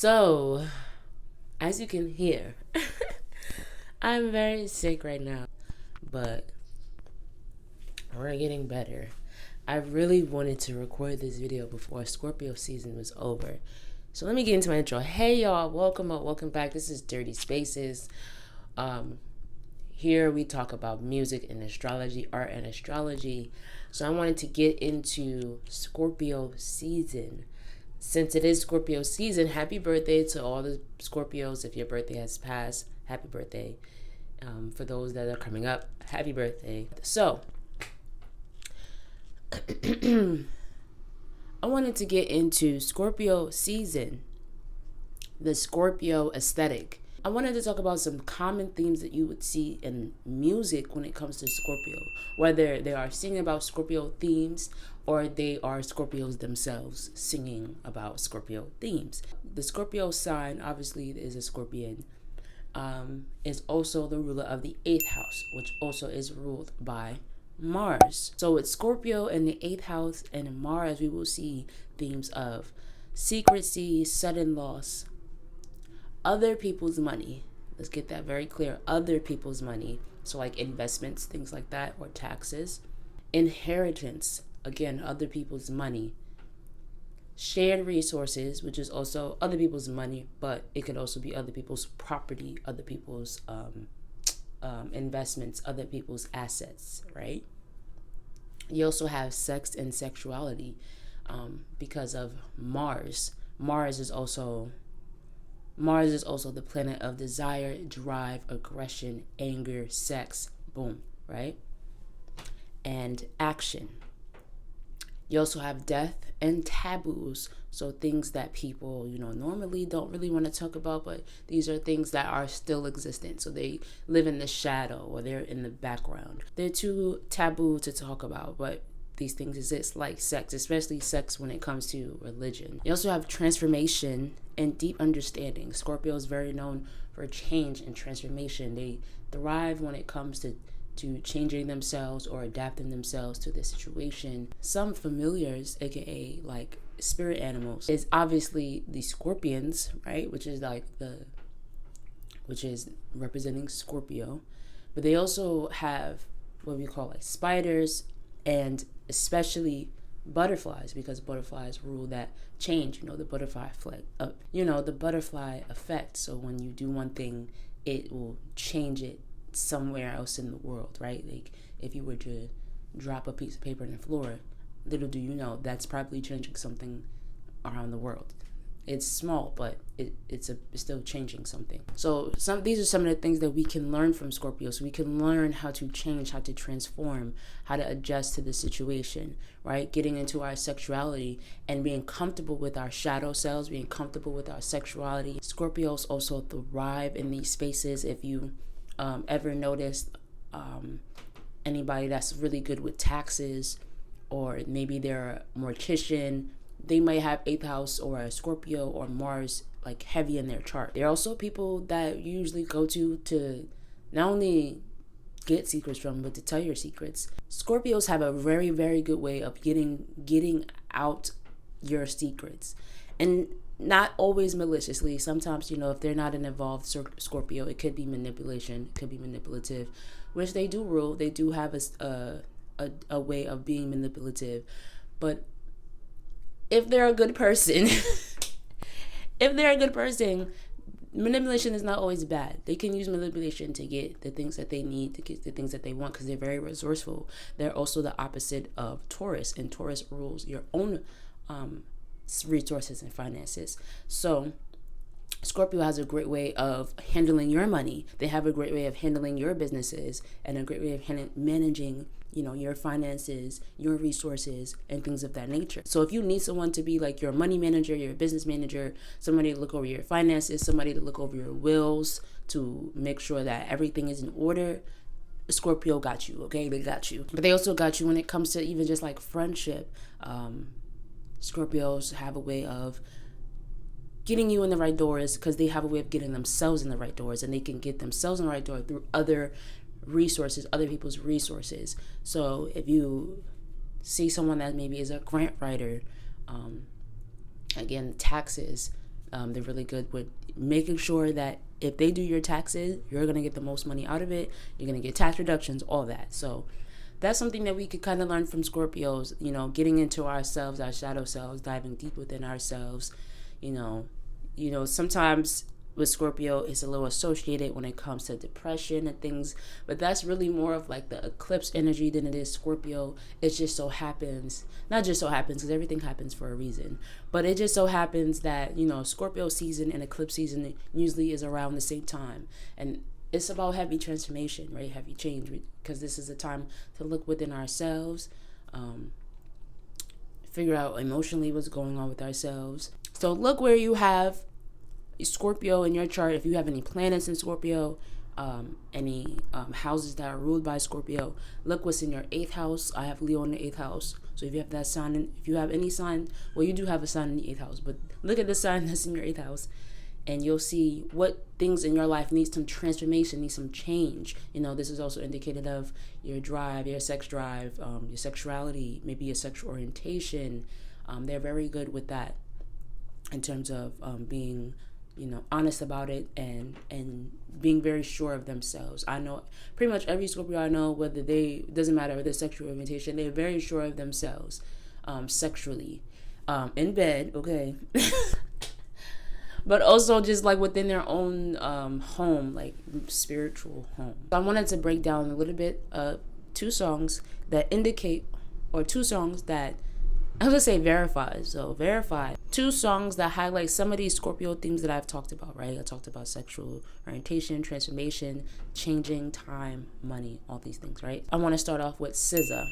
So, as you can hear, I'm very sick right now, but we're getting better. I really wanted to record this video before Scorpio season was over. So let me get into my intro. Hey y'all, welcome back. This is Dirty Spaces. Here we talk about music and astrology, art and astrology. So I wanted to get into Scorpio season. Since it is Scorpio season, happy birthday to all the Scorpios. If your birthday has passed, happy birthday. For those that are coming up, happy birthday. So, I wanted to get into Scorpio season, the Scorpio aesthetic. I wanted to talk about some common themes that you would see in music when it comes to Scorpio, whether they are singing about Scorpio themes or they are Scorpios themselves singing about Scorpio themes. The Scorpio sign obviously is a Scorpion, is also the ruler of the 8th house, which also is ruled by Mars. So with Scorpio in the 8th house and Mars, we will see themes of secrecy, sudden loss, other people's money. Let's get that very clear. Other people's money. So like investments, things like that, or taxes. Inheritance, again, other people's money. Shared resources, which is also other people's money, but it could also be other people's property, other people's investments, other people's assets, right? You also have sex and sexuality because of Mars. Mars is also the planet of desire, drive, aggression, anger, sex, boom, right? And action. You also have death and taboos. So things that people, normally don't really want to talk about, but these are things that are still existent. So they live in the shadow or they're in the background. They're too taboo to talk about, but these things exist, like sex, especially sex when it comes to religion. You also have transformation and deep understanding. Scorpio is very known for change and transformation. They thrive when it comes to changing themselves or adapting themselves to the situation. Some familiars, aka like spirit animals, is obviously the scorpions, right? Which is representing Scorpio. But they also have what we call like spiders and especially butterflies, because butterflies rule that change, the butterfly effect. So when you do one thing, it will change it somewhere else in the world, right? Like if you were to drop a piece of paper on the floor, little do you know that's probably changing something around the world. It's small, but it's still changing something. So these are some of the things that we can learn from Scorpio. So we can learn how to change, how to transform, how to adjust to the situation, right? Getting into our sexuality and being comfortable with our shadow selves, being comfortable with our sexuality. Scorpios also thrive in these spaces. If you ever noticed anybody that's really good with taxes, or maybe they're a mortician, they might have 8th house or a Scorpio or Mars like heavy in their chart. They're also people that you usually go to not only get secrets from, but to tell your secrets. Scorpios have a very, very good way of getting out your secrets, and not always maliciously. Sometimes, if they're not an involved Scorpio, it could be manipulation, it could be manipulative, which they do rule. They do have a way of being manipulative. But if they're a good person, manipulation is not always bad. They can use manipulation to get the things that they need, to get the things that they want, because they're very resourceful. They're also the opposite of Taurus, and Taurus rules your own resources and finances. So Scorpio has a great way of handling your money. They have a great way of handling your businesses and a great way of managing your finances, your resources, and things of that nature. So if you need someone to be like your money manager, your business manager, somebody to look over your finances, somebody to look over your wills, to make sure that everything is in order, Scorpio got you, okay? They got you. But they also got you when it comes to even just like friendship. Scorpios have a way of getting you in the right doors because they have a way of getting themselves in the right doors, and they can get themselves in the right door through other resources, other people's resources. So if you see someone that maybe is a grant writer, again, taxes, They're really good with making sure that if they do your taxes, you're going to get the most money out of it. You're going to get tax reductions, all that. So that's something that we could kind of learn from Scorpios, getting into ourselves, our shadow selves, diving deep within ourselves. Sometimes with Scorpio, it's a little associated when it comes to depression and things, but that's really more of like the eclipse energy than it is Scorpio. It just so happens, not just so happens, because everything happens for a reason, but it just so happens that, Scorpio season and eclipse season usually is around the same time. And it's about heavy transformation, right? Heavy change, because this is a time to look within ourselves, figure out emotionally what's going on with ourselves. So look where you have Scorpio in your chart. If you have any planets in Scorpio, any houses that are ruled by Scorpio, look what's in your 8th house. I have Leo in the 8th house. So if you have that sign, if you have any sign, well, you do have a sign in the 8th house, but look at the sign that's in your 8th house, and you'll see what things in your life need some transformation, need some change. This is also indicated of your drive, your sex drive, your sexuality, maybe your sexual orientation. They're very good with that in terms of being honest about it and being very sure of themselves. I know pretty much every Scorpio I know, doesn't matter their sexual orientation, they're very sure of themselves sexually, in bed, okay, but also just like within their own home, like spiritual home. So I wanted to break down a little bit two songs that I was gonna say verify. So verify 2 songs that highlight some of these Scorpio themes that I've talked about, right? I talked about sexual orientation, transformation, changing, time, money, all these things, right? I want to start off with SZA,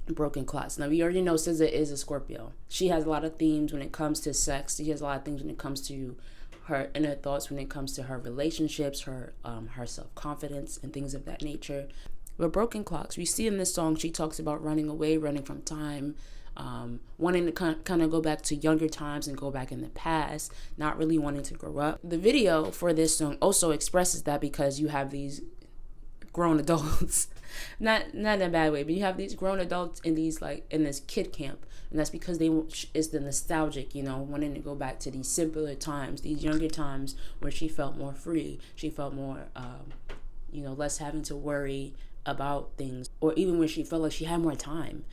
Broken Clocks. Now we already know SZA is a Scorpio. She has a lot of themes when it comes to sex. She has a lot of things when it comes to her inner thoughts, when it comes to her relationships, her self-confidence, and things of that nature. With Broken Clocks, we see in this song she talks about running away, running from time, wanting to kind of go back to younger times and go back in the past, not really wanting to grow up. The video for this song also expresses that, because you have these grown adults, not in a bad way, but you have these grown adults in this kid camp, and that's because it's the nostalgic, wanting to go back to these simpler times, these younger times where she felt more free, she felt more, less having to worry about things, or even when she felt like she had more time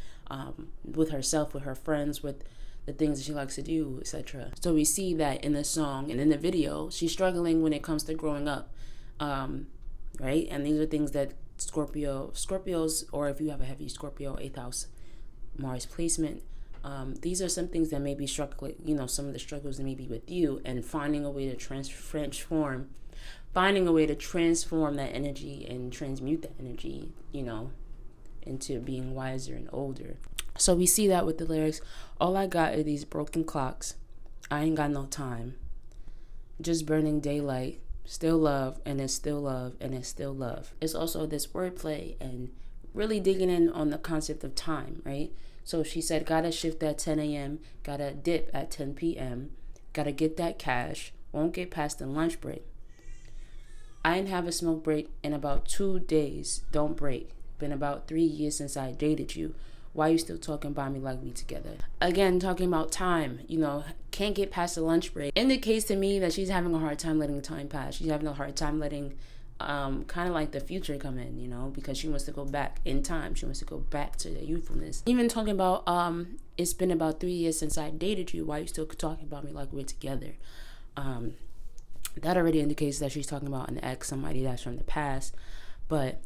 with herself, with her friends, with the things that she likes to do, etc. So we see that in the song and in the video, she's struggling when it comes to growing up, right? And these are things that Scorpios, or if you have a heavy Scorpio 8th house Mars placement, these are some things that may be struggling, some of the struggles that may be with you, and finding a way to transform that energy and transmute that energy, into being wiser and older. So we see that with the lyrics. All I got are these broken clocks. I ain't got no time. Just burning daylight. Still love, and it's still love, and it's still love. It's also this wordplay and really digging in on the concept of time, right? So she said, gotta shift at 10 a.m., gotta dip at 10 p.m., gotta get that cash, won't get past the lunch break. I ain't have a smoke break in about 2 days, don't break. Been about 3 years since I dated you. Why you still talking about me like we together? Again, talking about time, can't get past the lunch break. Indicates to me that she's having a hard time letting time pass. She's having a hard time letting kind of like the future come in, because she wants to go back in time. She wants to go back to the youthfulness. Even talking about, it's been about 3 years since I dated you. Why you still talking about me like we're together? That already indicates that she's talking about an ex, somebody that's from the past. But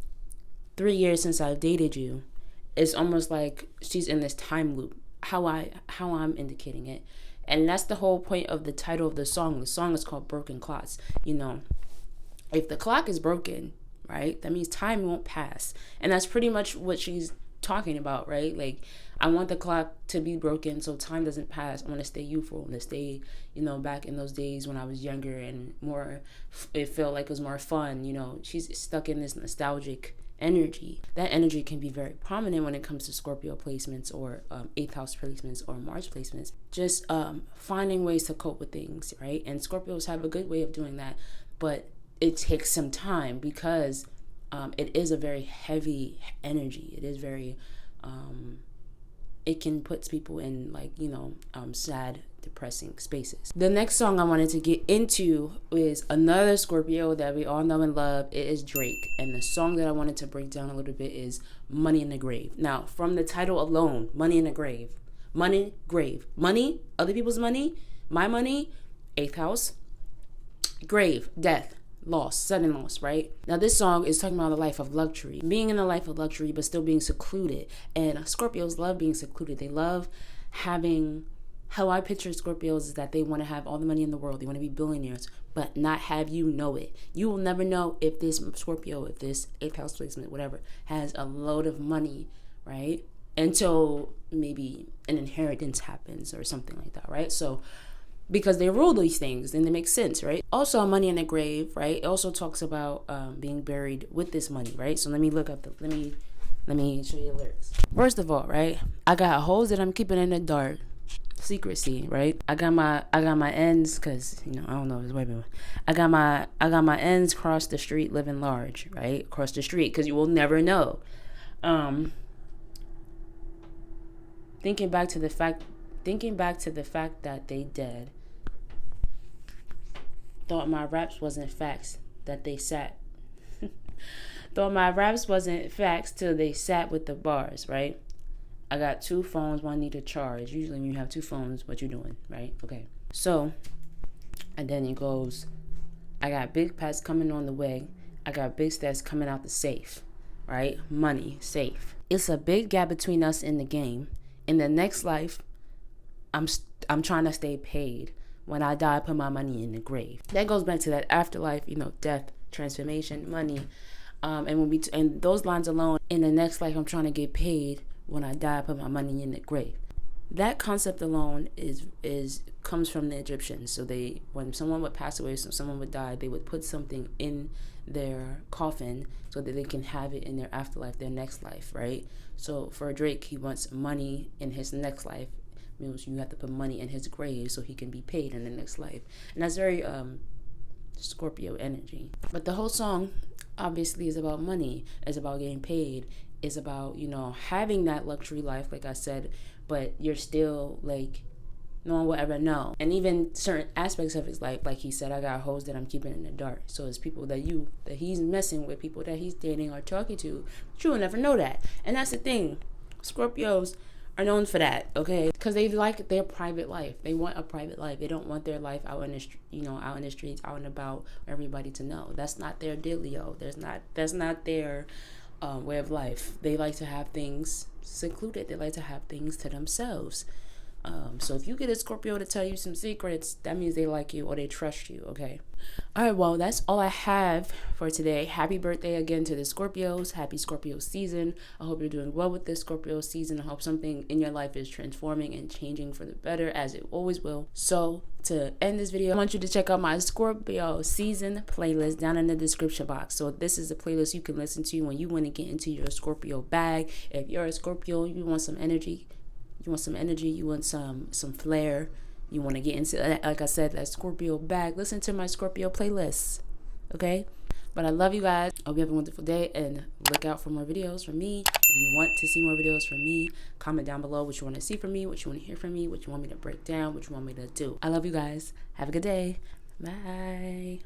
3 years since I've dated you, it's almost like she's in this time loop, how I'm indicating it. And that's the whole point of the title of the song. The song is called Broken Clocks. If the clock is broken, right, that means time won't pass. And that's pretty much what she's talking about, right? Like, I want the clock to be broken so time doesn't pass. I want to stay youthful. I want to stay, back in those days when I was younger and more, it felt like it was more fun. She's stuck in this nostalgic energy. That energy can be very prominent when it comes to Scorpio placements or 8th house placements or Mars placements. Just finding ways to cope with things, right? And Scorpios have a good way of doing that, but it takes some time because it is a very heavy energy. It is very it can put people in sad depressing spaces. The next song I wanted to get into is another Scorpio that we all know and love. It is Drake. And the song that I wanted to break down a little bit is Money in the Grave. Now, from the title alone, Money in the Grave. Money, grave. Money, other people's money, my money, 8th house. Grave, death, loss, sudden loss, right? Now this song is talking about the life of luxury, being in a life of luxury but still being secluded. And Scorpios love being secluded. They love having, how I picture Scorpios is that they want to have all the money in the world. They want to be billionaires, but not have you know it. You will never know if this Scorpio, if this 8th house placement, whatever, has a load of money, right? Until maybe an inheritance happens or something like that, right? So because they rule these things, then they make sense, right? Also, Money in the Grave, right? It also talks about being buried with this money, right? So let me look up let me show you the lyrics. First of all, right? I got holes that I'm keeping in the dark. Secrecy, right? I got my ends, cause I don't know, wait a minute. I got my ends cross the street living large, right? Across the street, cause you will never know. Thinking back to the fact that they dead. Thought my raps wasn't facts that they sat. Thought my raps wasn't facts till they sat with the bars, right? I got 2 phones, one need to charge. Usually when you have 2 phones, what you doing, right? Okay. So, and then it goes, I got big packs coming on the way. I got big stacks coming out the safe, right? Money, safe. It's a big gap between us in the game. In the next life, I'm trying to stay paid. When I die, I put my money in the grave. That goes back to that afterlife, death, transformation, money. And those lines alone, in the next life, I'm trying to get paid. When I die, I put my money in the grave. That concept alone comes from the Egyptians. So when someone would pass away, so someone would die, they would put something in their coffin so that they can have it in their afterlife, their next life, right? So for Drake, he wants money in his next life. Means you have to put money in his grave so he can be paid in the next life. And that's very Scorpio energy. But the whole song obviously is about money. It's about getting paid. It's about, having that luxury life, like I said, but you're still like, no one will ever know. And even certain aspects of his life, like he said, I got hoes that I'm keeping in the dark. So it's people that he's messing with, people that he's dating or talking to, but you will never know that. And that's the thing. Scorpios are known for that, okay? Because they like their private life. They want a private life. They don't want their life out in the out in the streets, out and about, for everybody to know. That's not their dealio. That's not their way of life. They like to have things secluded. They like to have things to themselves. So if you get a Scorpio to tell you some secrets, that means they like you or they trust you, okay? All right, well, that's all I have for today. Happy birthday again to the Scorpios. Happy Scorpio season. I hope you're doing well with this Scorpio season. I hope something in your life is transforming and changing for the better, as it always will. So to end this video, I want you to check out my Scorpio season playlist down in the description box. So this is a playlist you can listen to when you want to get into your Scorpio bag. If you're a Scorpio, you want some energy. You want some flair. You want to get into, like I said, that Scorpio bag. Listen to my Scorpio playlist, okay? But I love you guys. I hope you have a wonderful day, and look out for more videos from me. If you want to see more videos from me, comment down below what you want to see from me, what you want to hear from me, what you want me to break down, what you want me to do. I love you guys. Have a good day. Bye.